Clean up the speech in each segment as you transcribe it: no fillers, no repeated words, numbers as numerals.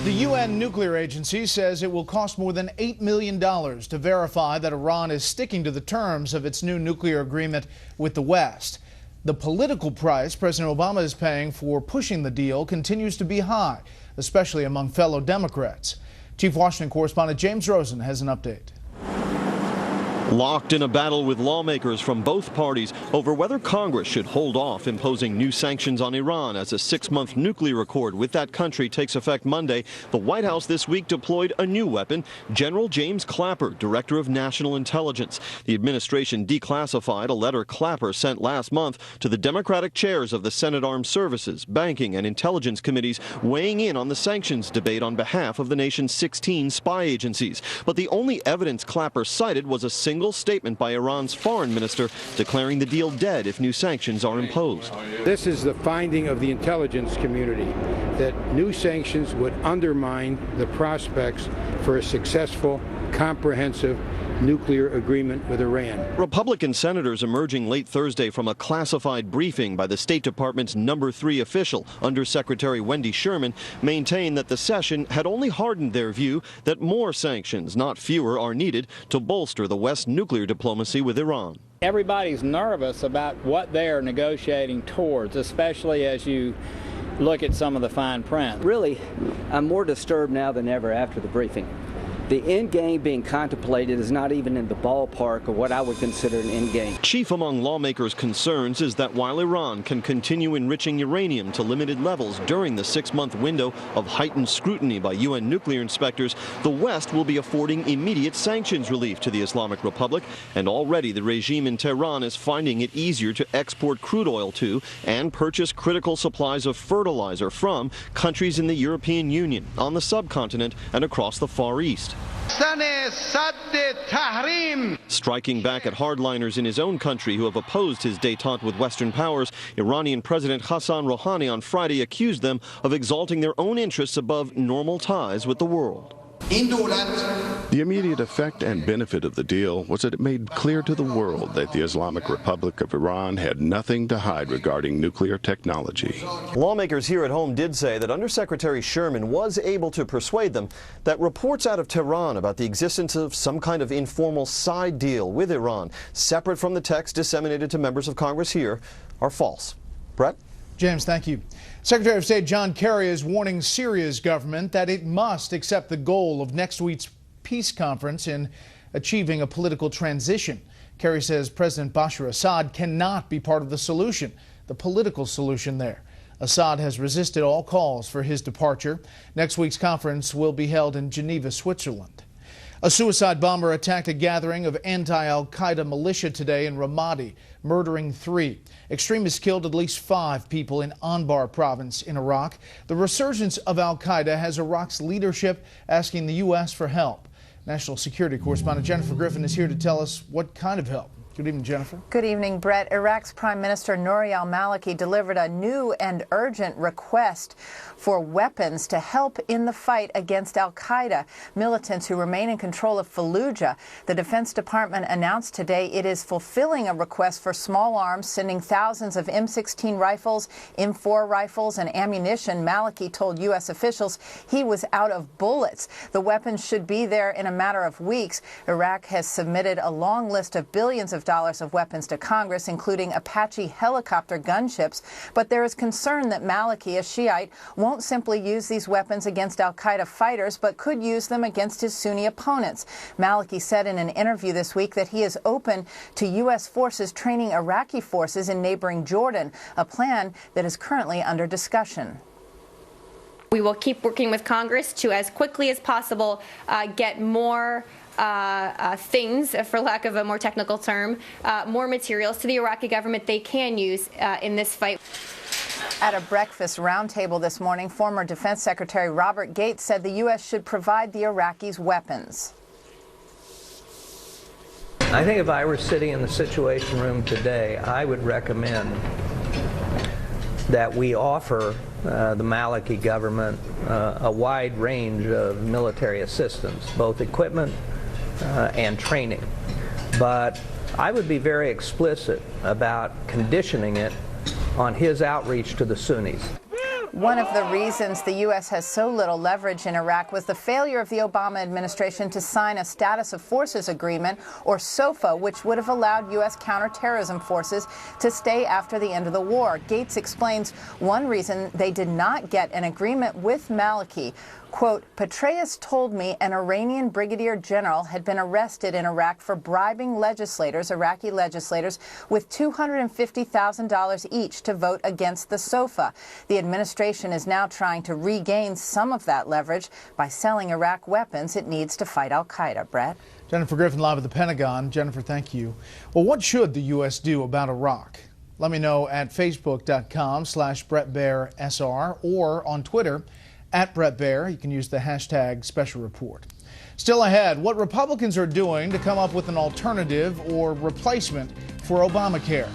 The UN nuclear agency says it will cost more than $8 million to verify that Iran is sticking to the terms of its new nuclear agreement with the West. The political price President Obama is paying for pushing the deal continues to be high, especially among fellow Democrats. Chief Washington correspondent James Rosen has an update. Locked in a battle with lawmakers from both parties over whether Congress should hold off imposing new sanctions on Iran as a 6-month nuclear accord with that country takes effect Monday, the White House this week deployed a new weapon, General James Clapper, Director of National Intelligence. The administration declassified a letter Clapper sent last month to the Democratic chairs of the Senate Armed Services, Banking, and Intelligence Committees, weighing in on the sanctions debate on behalf of the nation's 16 spy agencies. But the only evidence Clapper cited was a single statement by Iran's foreign minister declaring the deal dead if new sanctions are imposed. This is the finding of the intelligence community, that new sanctions would undermine the prospects for a successful, comprehensive nuclear agreement with Iran. Republican senators emerging late Thursday from a classified briefing by the State Department's number 3 official, Undersecretary Wendy Sherman, maintain that the session had only hardened their view that more sanctions, not fewer, are needed to bolster the West's nuclear diplomacy with Iran. Everybody's nervous about what they're negotiating towards, especially as you look at some of the fine print. Really, I'm more disturbed now than ever after the briefing. The end game being contemplated is not even in the ballpark of what I would consider an end game. Chief among lawmakers' concerns is that while Iran can continue enriching uranium to limited levels during the 6-month window of heightened scrutiny by UN nuclear inspectors, the West will be affording immediate sanctions relief to the Islamic Republic, and already the regime in Tehran is finding it easier to export crude oil to and purchase critical supplies of fertilizer from countries in the European Union, on the subcontinent, and across the Far East. Striking back at hardliners in his own country who have opposed his détente with Western powers, Iranian President Hassan Rouhani on Friday accused them of exalting their own interests above normal ties with the world. The immediate effect and benefit of the deal was that it made clear to the world that the Islamic Republic of Iran had nothing to hide regarding nuclear technology. Lawmakers here at home did say that Undersecretary Sherman was able to persuade them that reports out of Tehran about the existence of some kind of informal side deal with Iran, separate from the text disseminated to members of Congress here, are false. Brett? James, thank you. Secretary of State John Kerry is warning Syria's government that it must accept the goal of next week's peace conference in achieving a political transition. Kerry says President Bashar Assad cannot be part of the solution, the political solution there. Assad has resisted all calls for his departure. Next week's conference will be held in Geneva, Switzerland. A suicide bomber attacked a gathering of anti-Al-Qaeda militia today in Ramadi, murdering 3. Extremists killed at least 5 people in Anbar province in Iraq. The resurgence of Al-Qaeda has Iraq's leadership asking the U.S. for help. National security correspondent Jennifer Griffin is here to tell us what kind of help. Good evening, Jennifer. Good evening, Brett. Iraq's Prime Minister Nouri al-Maliki delivered a new and urgent request for weapons to help in the fight against al-Qaeda militants who remain in control of Fallujah. The Defense Department announced today it is fulfilling a request for small arms, sending thousands of M16 rifles, M4 rifles, and ammunition. Maliki told U.S. officials he was out of bullets. The weapons should be there in a matter of weeks. Iraq has submitted a long list of billions of dollars of weapons to Congress, including Apache helicopter gunships. But there is concern that Maliki, a Shiite, won't simply use these weapons against al-Qaeda fighters, but could use them against his Sunni opponents. Maliki said in an interview this week that he is open to U.S. forces training Iraqi forces in neighboring Jordan, a plan that is currently under discussion. We will keep working with Congress to, as quickly as possible, get more things, for lack of a more technical term, more materials to the Iraqi government they can use in this fight. At a breakfast roundtable this morning, former Defense Secretary Robert Gates said the U.S. should provide the Iraqis weapons. I think if I were sitting in the Situation Room today, I would recommend that we offer the Maliki government a wide range of military assistance, both equipment and training. But I would be very explicit about conditioning it on his outreach to the Sunnis. One of the reasons the U.S. has so little leverage in Iraq was the failure of the Obama administration to sign a Status of Forces Agreement, or SOFA, which would have allowed U.S. counterterrorism forces to stay after the end of the war. Gates explains one reason they did not get an agreement with Maliki. Quote, Petraeus told me an Iranian brigadier general had been arrested in Iraq for bribing Iraqi legislators, with $250,000 each to vote against the SOFA. The administration is now trying to regain some of that leverage by selling Iraq weapons it needs to fight al-Qaeda. Brett? Jennifer Griffin live at the Pentagon. Jennifer, thank you. Well, what should the U.S. do about Iraq? Let me know at facebook.com/BrettBairSR or on Twitter at Brett Baier. You can use the hashtag special report. Still ahead, what Republicans are doing to come up with an alternative or replacement for Obamacare.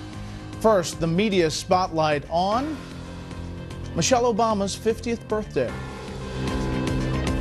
First, the media spotlight on Michelle Obama's 50th birthday.